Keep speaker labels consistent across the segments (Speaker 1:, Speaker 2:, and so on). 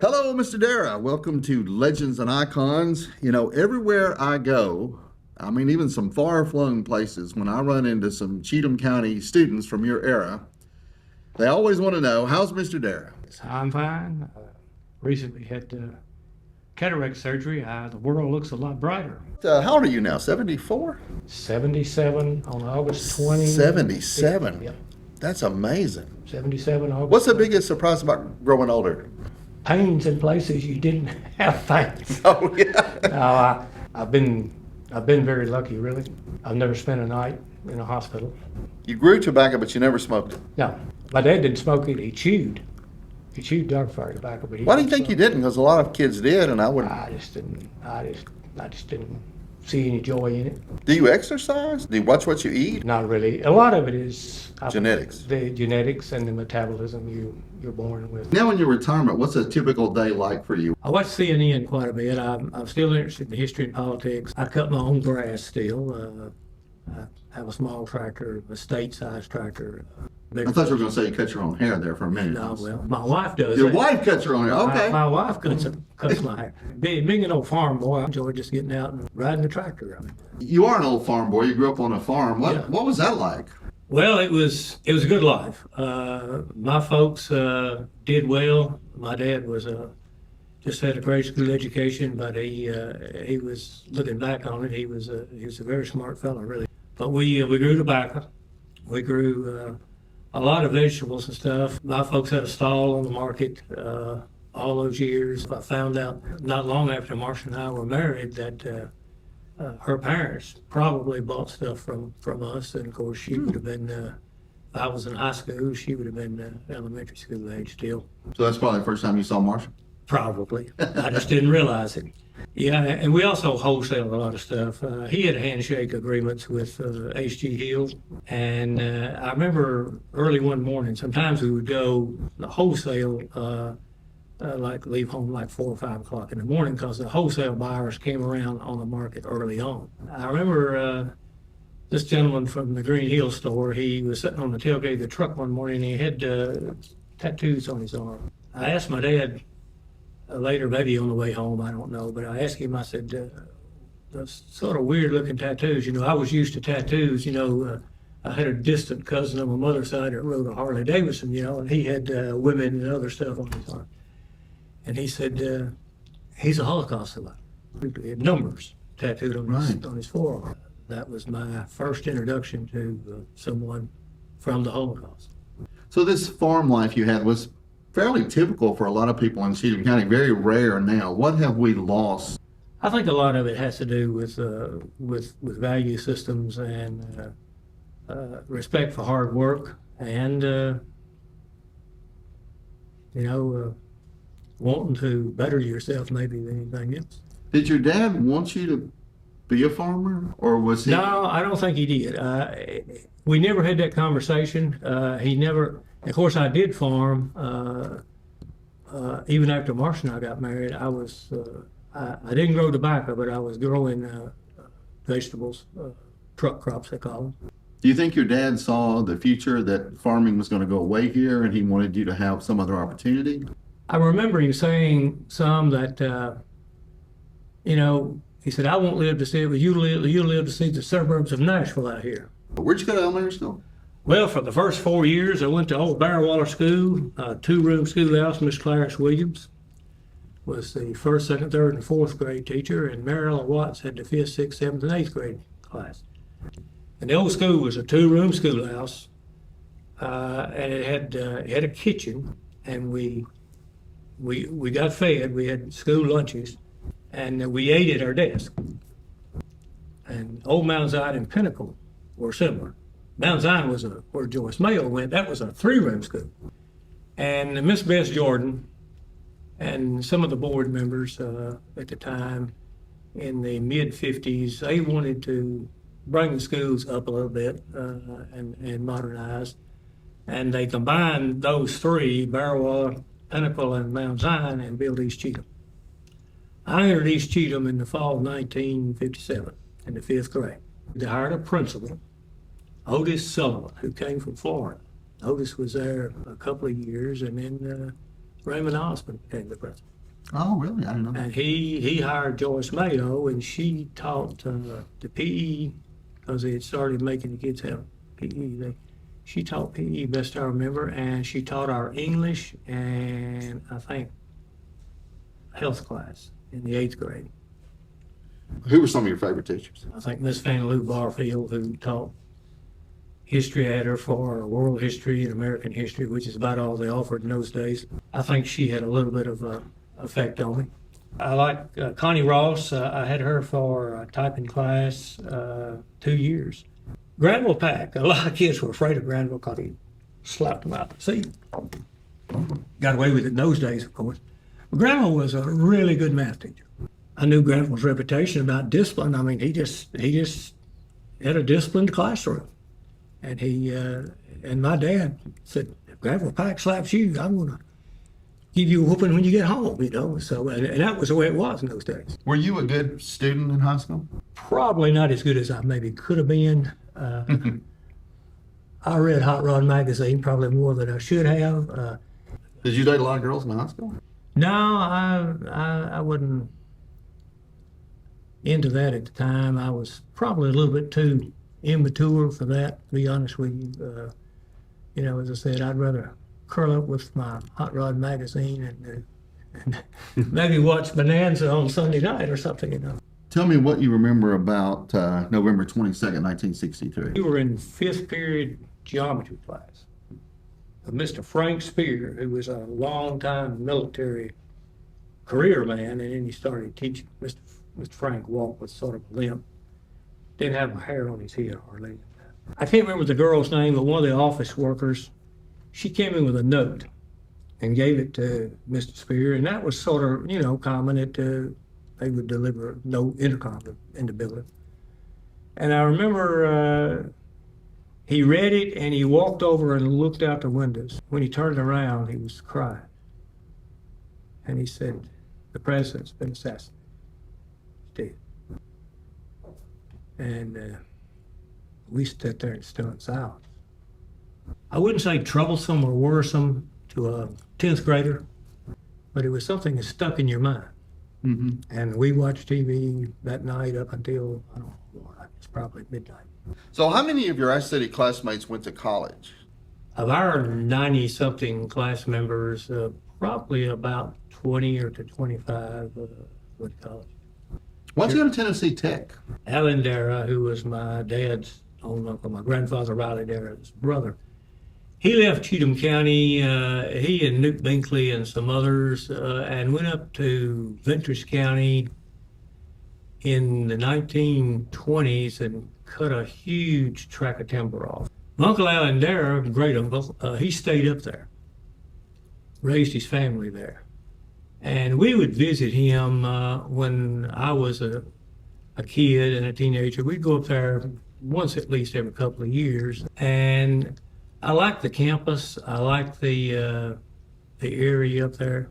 Speaker 1: Hello, Mr. Darrow. Welcome to Legends and Icons. Everywhere I go, even some far-flung places, when I run into some Cheatham County students from your era, they always want to know, how's Mr. Darrow?
Speaker 2: I'm fine. Recently had cataract surgery. The world looks a lot brighter.
Speaker 1: How old are you now? 74?
Speaker 2: 77 on August 20.
Speaker 1: 77.
Speaker 2: Yep.
Speaker 1: That's amazing.
Speaker 2: 77 August.
Speaker 1: What's the
Speaker 2: 20.
Speaker 1: biggest surprise about growing older?
Speaker 2: Pains in places you didn't have pains.
Speaker 1: Oh, yeah.
Speaker 2: No, I've been very lucky, really. I've never spent a night in a hospital.
Speaker 1: You grew tobacco, but you never smoked it.
Speaker 2: No, my dad didn't smoke it. He chewed. He chewed dark fire tobacco, but he
Speaker 1: Why do you
Speaker 2: didn't
Speaker 1: think you
Speaker 2: smoke
Speaker 1: didn't? Because a lot of kids did, and I
Speaker 2: it.
Speaker 1: wouldn't.
Speaker 2: I just didn't see any joy in it.
Speaker 1: Do you exercise? Do you watch what you eat?
Speaker 2: Not really. A lot of it is
Speaker 1: Genetics.
Speaker 2: The genetics and the metabolism you're born with.
Speaker 1: Now in your retirement, what's a typical day like for you?
Speaker 2: I watch CNN quite a bit. I'm still interested in history and politics. I cut my own grass still. I have a small tractor, a state-sized tractor.
Speaker 1: I thought you were going to say you cut your own hair there for a minute.
Speaker 2: No, well, my wife does.
Speaker 1: Your
Speaker 2: that.
Speaker 1: wife cuts her own hair. Okay.
Speaker 2: My wife cuts my hair. Being an old farm boy, I enjoy just getting out and riding the tractor.
Speaker 1: You are an old farm boy. You grew up on a farm. What
Speaker 2: Yeah.
Speaker 1: What was that like?
Speaker 2: Well, it was a good life. My folks did well. My dad was just had a grade school education, but he was, looking back on it, he was a very smart fellow, really. But we grew tobacco. We grew a lot of vegetables and stuff. My folks had a stall on the market all those years. I found out not long after Marcia and I were married that her parents probably bought stuff from us, and of course she would have been, if I was in high school, she would have been elementary school age still.
Speaker 1: So that's probably the first time you saw Marcia.
Speaker 2: Probably. I just didn't realize it. Yeah, and we also wholesaled a lot of stuff. He had handshake agreements with H.G. Hill, and I remember early one morning, sometimes we would go the wholesale, like leave home like 4 or 5 o'clock in the morning because the wholesale buyers came around on the market early on. I remember this gentleman from the Green Hill store, he was sitting on the tailgate of the truck one morning and he had tattoos on his arm. I asked my dad later, maybe on the way home, I don't know, but I asked him, I said, those sort of weird looking tattoos, I was used to tattoos, I had a distant cousin on my mother's side that rode a Harley Davidson, and he had women and other stuff on his arm. And he said, he's a Holocaust survivor. He had numbers tattooed on his forearm. That was my first introduction to someone from the Holocaust.
Speaker 1: So this farm life you had was fairly typical for a lot of people in Cheatham County. Very rare now. What have we lost?
Speaker 2: I think a lot of it has to do with value systems and respect for hard work and wanting to better yourself maybe than anything else.
Speaker 1: Did your dad want you to be a farmer, or was he?
Speaker 2: No, I don't think he did. We never had that conversation. He never. Of course, I did farm. Even after Marcia and I got married, I didn't grow tobacco, but I was growing vegetables, truck crops they call them.
Speaker 1: Do you think your dad saw the future that farming was going to go away here, and he wanted you to have some other opportunity?
Speaker 2: I remember him saying some that, he said, "I won't live to see it, but you'll live to see the suburbs of Nashville out here."
Speaker 1: Where'd you go to elementary school?
Speaker 2: Well, for the first 4 years, I went to old Barrow School, a 2-room schoolhouse. Miss Clarence Williams was the 1st, 2nd, 3rd, and 4th grade teacher, and Mary Ellen Watts had the 5th, 6th, 7th, and 8th grade class. And the old school was a 2-room schoolhouse, and it had a kitchen, and we got fed. We had school lunches, and we ate at our desk. And Old Mount Zion and Pinnacle were similar. Mount Zion was where Joyce Mayo went. That was a 3-room school. And Miss Bess Jordan and some of the board members at the time in the mid-50s, they wanted to bring the schools up a little bit and modernize. And they combined those 3, Barrow, Pinnacle, and Mount Zion, and built East Cheatham. I entered East Cheatham in the fall of 1957 in the 5th grade. They hired a principal, Otis Sullivan, who came from Florida. Otis was there a couple of years, and then Raymond Osmond became the principal.
Speaker 1: Oh, really? I didn't know that.
Speaker 2: And he hired Joyce Mayo, and she taught the PE, because they had started making the kids have PE. She taught PE, best I remember, and she taught our English and I think health class in the 8th grade.
Speaker 1: Who were some of your favorite teachers?
Speaker 2: I think Miss Fannie Lou Barfield, who taught history at her for world history and American history, which is about all they offered in those days. I think she had a little bit of effect on me. I like Connie Ross. I had her for a typing class 2 years. Granville Pack. A lot of kids were afraid of Granville because he slapped them out the seat. Got away with it in those days, of course. But Granville was a really good math teacher. I knew Granville's reputation about discipline. I mean, he just had a disciplined classroom. And and my dad said, if Granville Pack slaps you, I'm going to give you a whooping when you get home, you know. So, and that was the way it was in those days.
Speaker 1: Were you a good student in high school?
Speaker 2: Probably not as good as I maybe could have been. I read Hot Rod magazine probably more than I should have.
Speaker 1: Did you date a lot of girls in high school?
Speaker 2: No, I wasn't into that at the time. I was probably a little bit too immature for that, to be honest with you. You know, as I said, I'd rather curl up with my Hot Rod magazine and maybe watch Bonanza on Sunday night or something, you know.
Speaker 1: Tell me what you remember about November 22nd, 1963.
Speaker 2: We were in 5th period geometry class. Mr. Frank Spear, who was a long-time military career man, and then he started teaching. Mr. Frank walked with sort of a limp. Didn't have a hair on his head hardly. I can't remember the girl's name, but one of the office workers, she came in with a note and gave it to Mr. Spear, and that was sort of, you know, common that they would deliver no intercom in the building. And I remember he read it and he walked over and looked out the windows. When he turned around, he was crying. And he said, the president's been assassinated. He's dead. And we stood there in stunned silence. I wouldn't say troublesome or worrisome to a 10th grader, but it was something that stuck in your mind.
Speaker 1: Mm-hmm.
Speaker 2: And we watched TV that night up until, I don't know, it's probably midnight.
Speaker 1: So how many of your Ash City classmates went to college?
Speaker 2: Of our 90-something class members, probably about 20 or to 25 went to college.
Speaker 1: Why'd you go to Tennessee Tech?
Speaker 2: Alan Darrow, who was my dad's own uncle, my grandfather Riley Darrow's brother, he left Cheatham County, he and Newt Binkley and some others, and went up to Ventris County in the 1920s and cut a huge tract of timber off. My Uncle Alan Darrow, great uncle, he stayed up there, raised his family there. And we would visit him when I was a kid and a teenager. We'd go up there once at least every couple of years. And I liked the campus. I liked the area up there.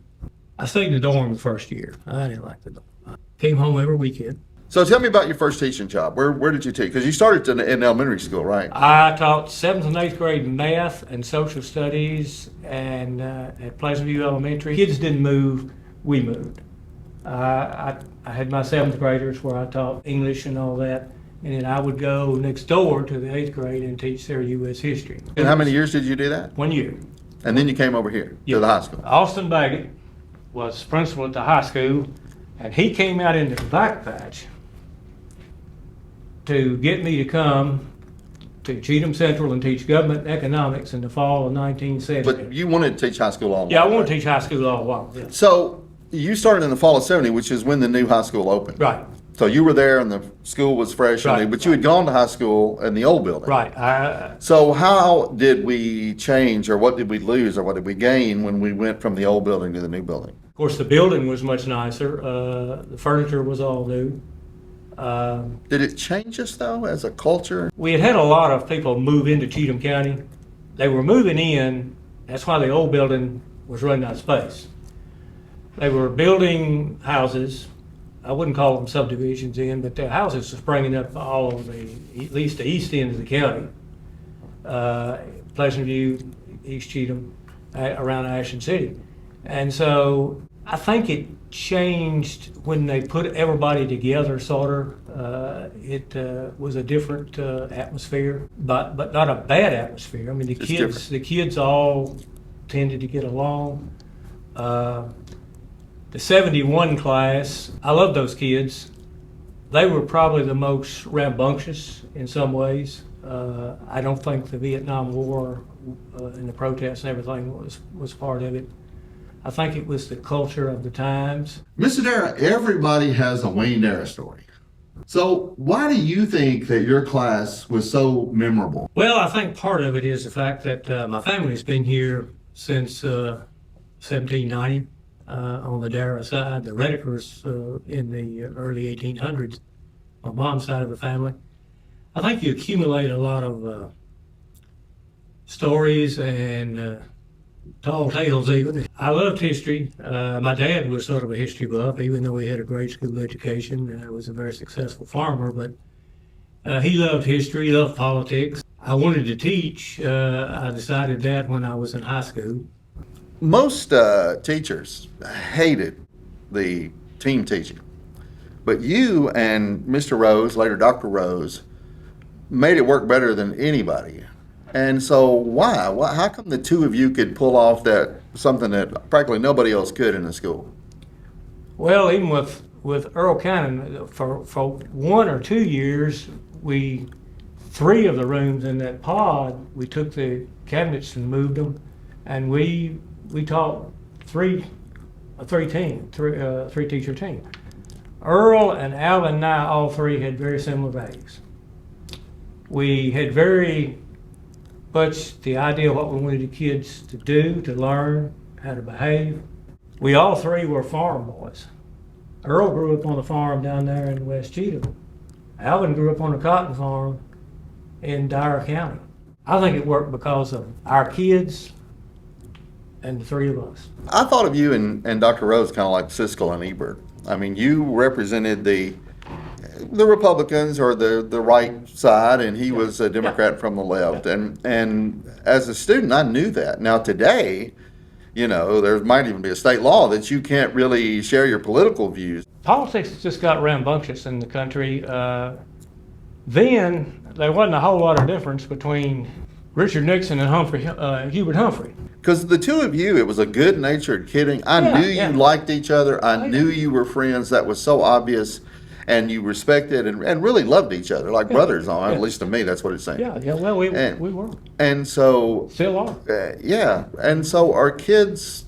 Speaker 2: I stayed in the dorm the first year. I didn't like the dorm. I came home every weekend.
Speaker 1: So tell me about your first teaching job. Where did you teach? Because you started in elementary school, right?
Speaker 2: I taught 7th and 8th grade math and social studies and at Pleasant View Elementary. Kids didn't move, we moved. I had my 7th graders where I taught English and all that. And then I would go next door to the 8th grade and teach their U.S. history.
Speaker 1: And how many years did you do that?
Speaker 2: 1 year.
Speaker 1: And then you came over here to the high school.
Speaker 2: Austin Baggett was principal at the high school, and he came out into the back patch to get me to come to Cheatham Central and teach government and economics in the fall of 1970.
Speaker 1: But you wanted to teach high school all along.
Speaker 2: Yeah, I wanted to teach high school all along. Yeah.
Speaker 1: So you started in the fall of 70, which is when the new high school opened.
Speaker 2: Right.
Speaker 1: So you were there and the school was fresh,
Speaker 2: Right.
Speaker 1: but you had gone to high school in the old building.
Speaker 2: Right.
Speaker 1: So how did we change, or what did we lose, or what did we gain when we went from the old building to the new building?
Speaker 2: Of course, the building was much nicer. The furniture was all new.
Speaker 1: Did it change us, though, as a culture?
Speaker 2: We had a lot of people move into Cheatham County. They were moving in. That's why the old building was running out of space. They were building houses. I wouldn't call them subdivisions in, but the houses were springing up all over at least the east end of the county. Pleasant View, East Cheatham, around Ashland City. And so I think it changed when they put everybody together, sort of. It was a different atmosphere, but not a bad atmosphere. I mean, the kids all tended to get along. The 71 class, I love those kids. They were probably the most rambunctious in some ways. I don't think the Vietnam War and the protests and everything was part of it. I think it was the culture of the times.
Speaker 1: Mr. Darrow, everybody has a Wayne Darrow story. So why do you think that your class was so memorable?
Speaker 2: Well, I think part of it is the fact that my family's been here since 1790 on the Darrow side. The Redekers in the early 1800s, my mom's side of the family. I think you accumulate a lot of stories and tall tales even. I loved history. My dad was sort of a history buff, even though he had a great school education. Was a very successful farmer, but he loved history, loved politics. I wanted to teach. I decided that when I was in high school.
Speaker 1: Most teachers hated the team teaching, but you and Mr. Rose, later Dr. Rose, made it work better than anybody. And so why? How come the two of you could pull off that something that practically nobody else could in the school?
Speaker 2: Well, even with Earl County, for 1 or 2 years, 3 of the rooms in that pod, we took the cabinets and moved them, and we taught three teacher team. Earl and Alvin and I, all 3 had very similar values. We had very much the idea of what we wanted the kids to do, to learn, how to behave. We all 3 were farm boys. Earl grew up on a farm down there in West Cheatham. Alvin grew up on a cotton farm in Darrow County. I think it worked because of our kids and the 3 of us.
Speaker 1: I thought of you and Dr. Rose kind of like Siskel and Ebert. I mean, you represented the Republicans or the right side, and he was a Democrat from the left. And as a student, I knew that. Now today, you know, there might even be a state law that you can't really share your political views.
Speaker 2: Politics just got rambunctious in the country. Then there wasn't a whole lot of difference between Richard Nixon and Hubert Humphrey.
Speaker 1: Because the two of you, it was a good-natured kidding. I knew you liked each other. I knew you were friends. That was so obvious. And you respected and really loved each other like brothers. At least to me, that's what it's saying.
Speaker 2: Well, we were.
Speaker 1: And so...
Speaker 2: Still are.
Speaker 1: Yeah. And so are kids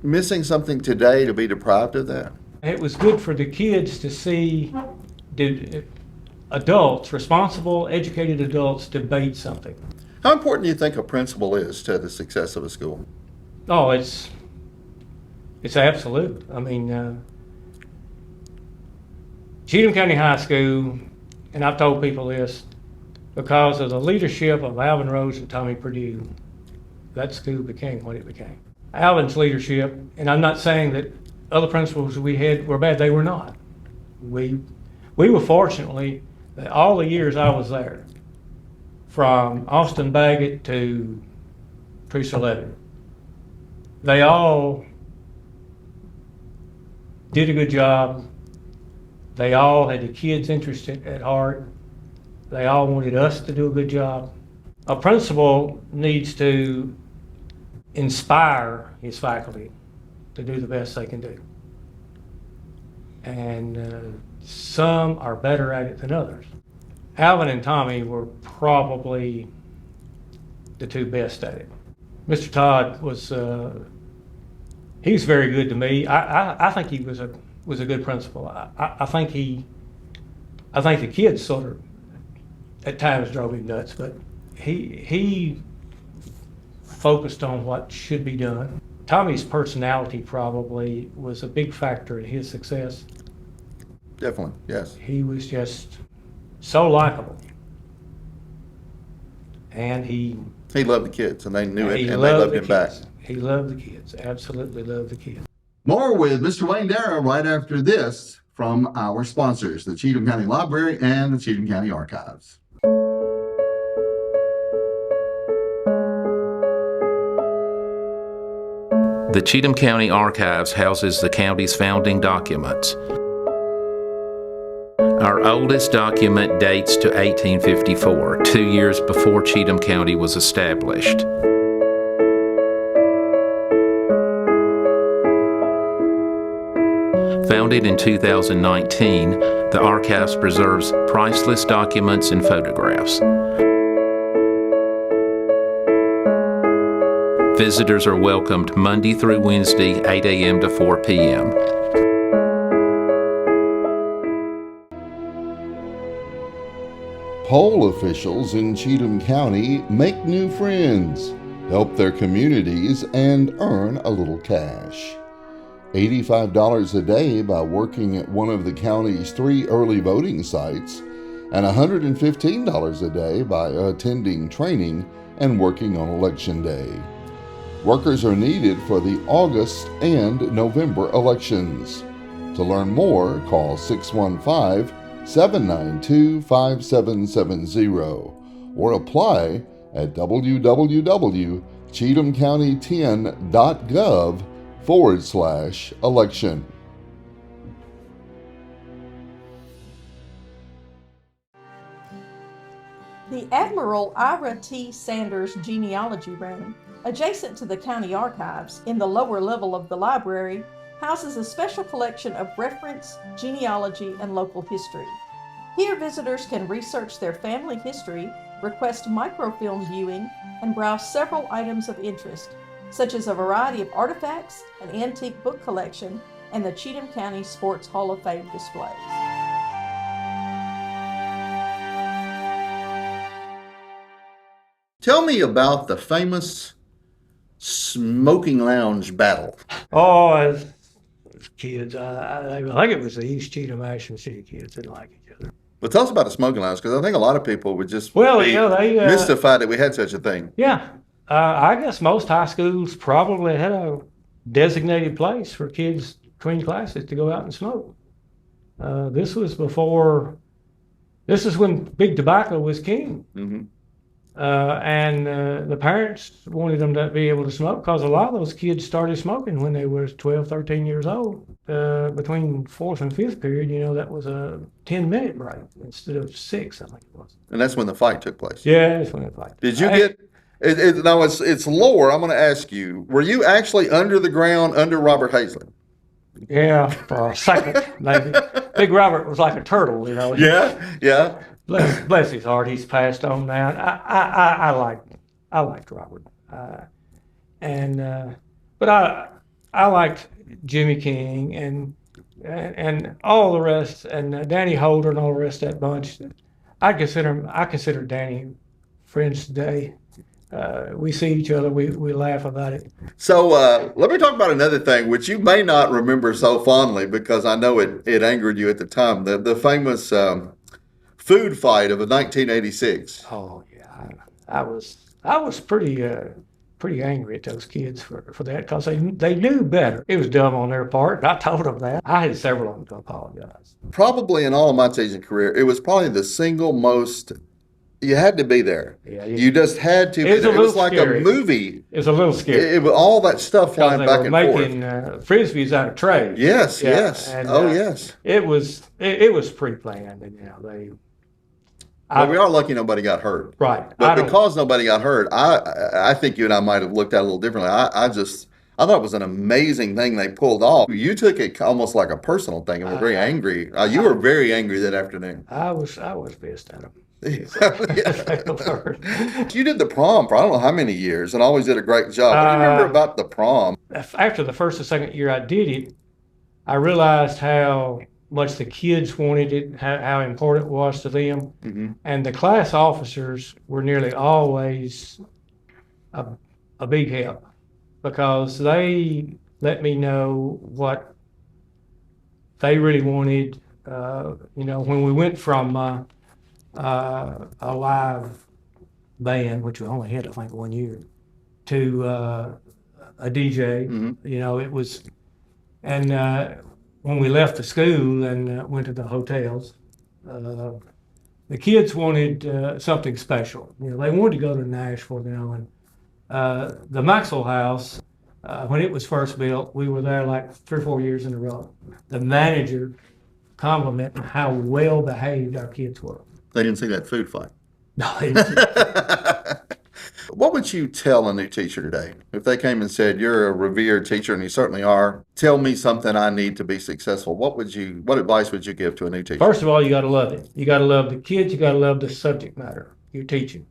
Speaker 1: missing something today to be deprived of that?
Speaker 2: It was good for the kids to see adults, responsible, educated adults, debate something.
Speaker 1: How important do you think a principal is to the success of a school?
Speaker 2: Oh, it's absolute. I mean, Cheatham County High School, and I've told people this, because of the leadership of Alvin Rose and Tommy Purdue, that school became what it became. Alvin's leadership, and I'm not saying that other principals we had were bad, they were not. We were fortunately, that all the years I was there, from Austin Baggett to Teresa Levin, they all did a good job. They all had the kids' interest at heart. They all wanted us to do a good job. A principal needs to inspire his faculty to do the best they can do. And some are better at it than others. Alvin and Tommy were probably the 2 best at it. Mr. Todd was, he was very good to me. I think he was a good principal. I think the kids sort of at times drove him nuts, but he focused on what should be done. Tommy's personality probably was a big factor in his success.
Speaker 1: Definitely, yes.
Speaker 2: He was just so likable, and he
Speaker 1: loved the kids, and they knew it, and they loved him back.
Speaker 2: He loved the kids, absolutely loved the kids.
Speaker 1: More with Mr. Wayne Darrow right after this from our sponsors, the Cheatham County Library and the Cheatham County Archives.
Speaker 3: The Cheatham County Archives houses the county's founding documents. Our oldest document dates to 1854, 2 years before Cheatham County was established. Founded in 2019, the Archives preserves priceless documents and photographs. Visitors are welcomed Monday through Wednesday, 8 a.m. to 4 p.m.
Speaker 1: Poll officials in Cheatham County make new friends, help their communities, and earn a little cash. $85 a day by working at one of the county's 3 early voting sites, and $115 a day by attending training and working on Election Day. Workers are needed for the August and November elections. To learn more, call 615-792-5770 or apply at www.cheathamcounty10.gov/election.
Speaker 4: The Admiral Ira T. Sanders Genealogy Room, adjacent to the County Archives in the lower level of the library, houses a special collection of reference, genealogy, and local history. Here, visitors can research their family history, request microfilm viewing, and browse several items of interest, such as a variety of artifacts, an antique book collection, and the Cheatham County Sports Hall of Fame displays.
Speaker 1: Tell me about the famous smoking lounge battle.
Speaker 2: Oh, as kids, I think it was the East Cheatham Ashland City kids that like each other.
Speaker 1: But tell us about the smoking lounge, because I think a lot of people would just
Speaker 2: Well,
Speaker 1: be
Speaker 2: they
Speaker 1: mystified that we had such a thing.
Speaker 2: Yeah, I guess most high schools probably had a designated place for kids between classes to go out and smoke. This was before. This is when big tobacco was king.
Speaker 1: Mm-hmm.
Speaker 2: And the parents wanted them to be able to smoke because a lot of those kids started smoking when they were 12, 13 years old. Between fourth and fifth period, that was a 10-minute break instead of 6, I think it was.
Speaker 1: And that's when the fight took place.
Speaker 2: Yeah, that's when the fight.
Speaker 1: Did you get it? Now it's lore. I'm going to ask you: were you actually under the ground under Robert Hazlett?
Speaker 2: Yeah, for a second, maybe. Big Robert was like a turtle,
Speaker 1: Yeah.
Speaker 2: Bless his heart, he's passed on now. I liked Robert, but I liked Jimmy King and all the rest, and Danny Holder and all the rest of that bunch. I consider Danny friends today. We see each other, we laugh about it.
Speaker 1: So let me talk about another thing, which you may not remember so fondly because I know it angered you at the time. The famous food fight of 1986.
Speaker 2: Oh yeah, I was pretty angry at those kids for that because they knew better. It was dumb on their part. I told them that. I had several of them to apologize.
Speaker 1: Probably in all of my teaching career, it was probably the single most. You had to be there.
Speaker 2: Yeah,
Speaker 1: you just had to.
Speaker 2: It
Speaker 1: was like scary. A movie.
Speaker 2: It was a little scary.
Speaker 1: It was all that stuff flying back and forth.
Speaker 2: Making frisbees out of trays.
Speaker 1: Yes, yeah. Yes. And, yes.
Speaker 2: It was pre-planned, and
Speaker 1: Well, we are lucky nobody got hurt.
Speaker 2: Right.
Speaker 1: But because nobody got hurt, I think you and I might have looked at it a little differently. I thought it was an amazing thing they pulled off. You took it almost like a personal thing and were very angry. You were very angry that afternoon.
Speaker 2: I was pissed at them.
Speaker 1: You did the prom for I don't know how many years and always did a great job. What do you remember about the prom?
Speaker 2: After the first or second year I did it, I realized how much the kids wanted it, how important it was to them.
Speaker 1: Mm-hmm.
Speaker 2: And the class officers were nearly always a big help because they let me know what they really wanted. When we went from a live band, which we only had, I think, 1 year, to a DJ,
Speaker 1: mm-hmm.
Speaker 2: It was, and when we left the school and went to the hotels, the kids wanted something special. They wanted to go to Nashville, and the Maxwell House When it was first built, we were there like 3 or 4 years in a row. The manager complimented how well behaved our kids were.
Speaker 1: They didn't see that food fight.
Speaker 2: No, they didn't.
Speaker 1: What would you tell a new teacher today? If they came and said, you're a revered teacher, and you certainly are, tell me something I need to be successful. What advice would you give to a new teacher?
Speaker 2: First of all, you got to love it. You got to love the kids. You got to love the subject matter you're teaching.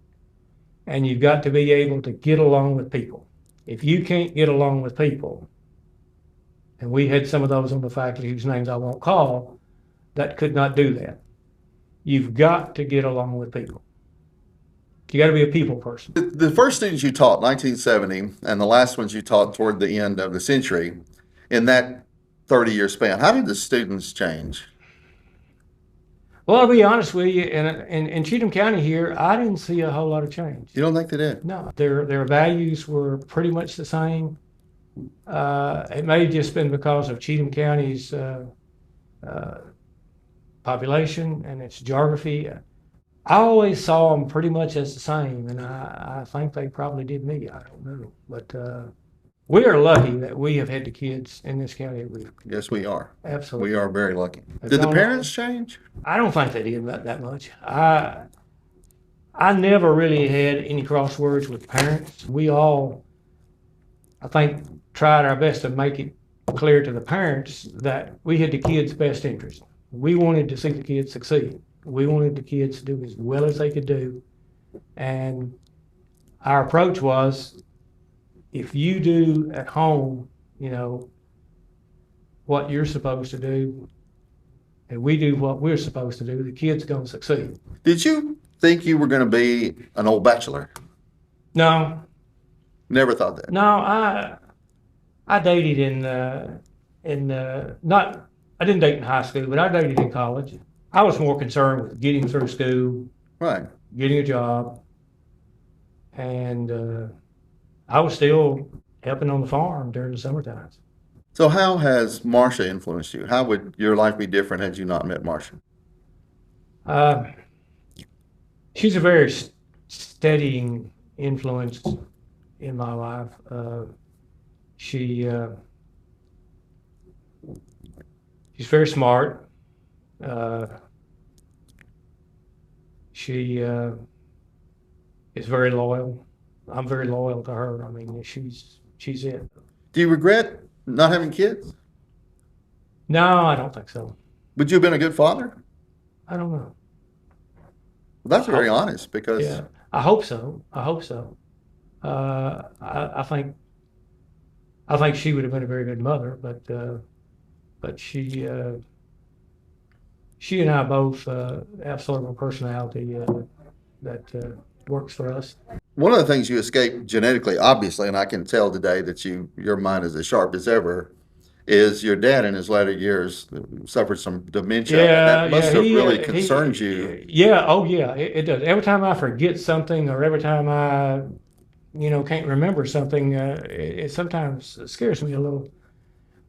Speaker 2: And you've got to be able to get along with people. If you can't get along with people, and we had some of those on the faculty whose names I won't call, that could not do that. You've got to get along with people. You got to be a people person.
Speaker 1: The first students you taught, 1970, and the last ones you taught toward the end of the century, in that 30-year span, how did the students change?
Speaker 2: Well, I'll be honest with you, in Cheatham County here, I didn't see a whole lot of change.
Speaker 1: You don't think they did?
Speaker 2: No, their values were pretty much the same. It may have just been because of Cheatham County's population and its geography. I always saw them pretty much as the same, and I think they probably did me. I don't know. But we are lucky that we have had the kids in this county.
Speaker 1: Yes, we are.
Speaker 2: Absolutely.
Speaker 1: We are very lucky. Did the parents change?
Speaker 2: I don't think they did that much. I never really had any crosswords with parents. We all, I think, tried our best to make it clear to the parents that we had the kids' best interest. We wanted to see the kids succeed. We wanted the kids to do as well as they could do. And our approach was, if you do at home, what you're supposed to do, and we do what we're supposed to do, the kid's going to succeed.
Speaker 1: Did you think you were going to be an old bachelor?
Speaker 2: No.
Speaker 1: Never thought that?
Speaker 2: No, I dated I didn't date in high school, but I dated in college. I was more concerned with getting through school,
Speaker 1: Right.
Speaker 2: getting a job, and I was still helping on the farm during the summer times.
Speaker 1: So how has Marcia influenced you? How would your life be different had you not met Marcia?
Speaker 2: She's a very steadying influence in my life. She's very smart. She is very loyal. I'm very loyal to her. I mean, she's it.
Speaker 1: Do you regret not having kids?
Speaker 2: No, I don't think so.
Speaker 1: Would you have been a good father?
Speaker 2: I don't know.
Speaker 1: Well, that's very honest because
Speaker 2: Yeah, I hope so. I think she would have been a very good mother, but she and I both have sort of a personality that works for us.
Speaker 1: one of the things you escaped genetically, obviously, and I can tell today that your mind is as sharp as ever, is your dad in his later years suffered some dementia.
Speaker 2: Yeah,
Speaker 1: That must have really
Speaker 2: he-
Speaker 1: concerned you.
Speaker 2: Yeah, oh yeah, it does. Every time I forget something, or every time I, can't remember something, it sometimes scares me a little.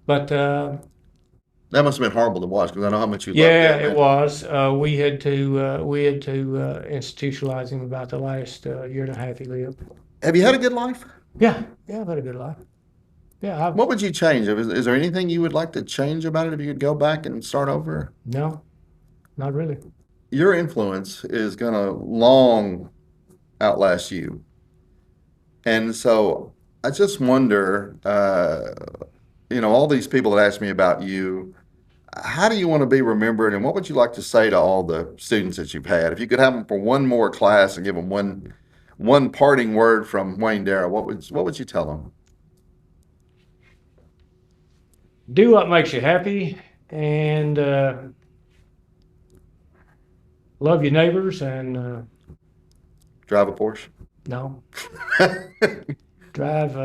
Speaker 2: But
Speaker 1: That must have been horrible to watch because I know how much you
Speaker 2: yeah,
Speaker 1: loved that.
Speaker 2: it was. We had to institutionalize him about the last year and a half he lived.
Speaker 1: Have you had a good life?
Speaker 2: Yeah, I've had a good life. Yeah,
Speaker 1: What would you change? Is there anything you would like to change about it if you could go back and start over?
Speaker 2: no, not really.
Speaker 1: Your influence is going to long outlast you. And so I just wonder, all these people that ask me about you, how do you want to be remembered, and what would you like to say to all the students that you've had? If you could have them for one more class and give them one parting word from Wayne Darrow, what would you tell them?
Speaker 2: Do what makes you happy, and love your neighbors, and
Speaker 1: Drive a Porsche?
Speaker 2: no, drive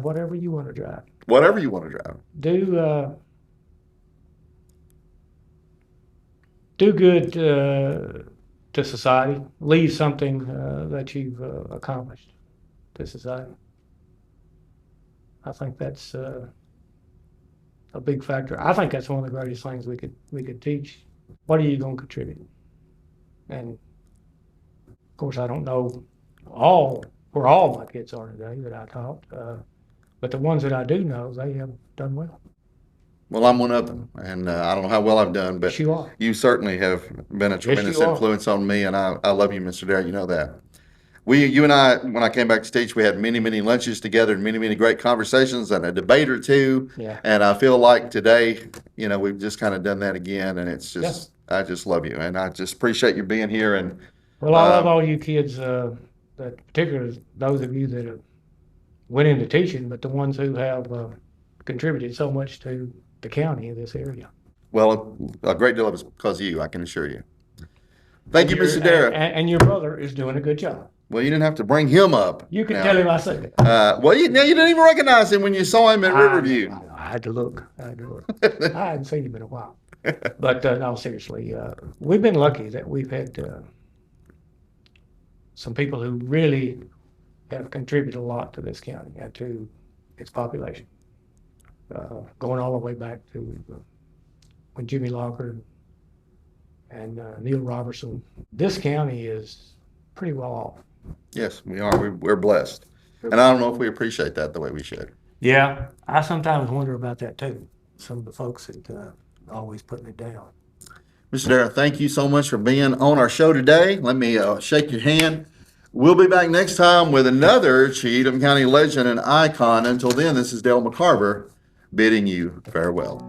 Speaker 2: whatever you want to drive.
Speaker 1: Whatever you want to drive.
Speaker 2: Do good to society. Leave something that you've accomplished to society. I think that's a big factor. I think that's one of the greatest things we could teach. What are you going to contribute? And of course, I don't know where all my kids are today that I taught. But the ones that I do know, they have done well.
Speaker 1: Well, I'm one of them, and I don't know how well I've done, but
Speaker 2: Yes, you are.
Speaker 1: you certainly have been a tremendous
Speaker 2: you are.
Speaker 1: influence on me, and I love you, Mr. Darrow. You know that. You and I, when I came back to teach, we had many, many lunches together, and many, many great conversations, and a debate or two.
Speaker 2: Yeah.
Speaker 1: And I feel like today, we've just kind of done that again, and it's just,
Speaker 2: Yeah.
Speaker 1: I just love you, and I just appreciate you being here. And
Speaker 2: Well, I love all you kids, that particularly those of you that have went into teaching, but the ones who have contributed so much to the county in this area.
Speaker 1: well, a great deal of it's because of you, I can assure you. Thank you, Mr. Darrow.
Speaker 2: And your brother is doing a good job.
Speaker 1: Well, you didn't have to bring him up.
Speaker 2: You can
Speaker 1: now.
Speaker 2: tell him I said it.
Speaker 1: Well, you didn't even recognize him when you saw him at Riverview.
Speaker 2: I had to look. I hadn't seen him in a while. But no, seriously, we've been lucky that we've had some people who really have contributed a lot to this county and to its population. Going all the way back to when Jimmy Locker and Neil Robertson. This county is pretty well off.
Speaker 1: Yes, we are. We're blessed. And I don't know if we appreciate that the way we should.
Speaker 2: Yeah, I sometimes wonder about that too. Some of the folks that always putting it down.
Speaker 1: Mr. Darrow, thank you so much for being on our show today. Let me shake your hand. We'll be back next time with another Cheatham County legend and icon. Until then, this is Dale McCarver bidding you farewell.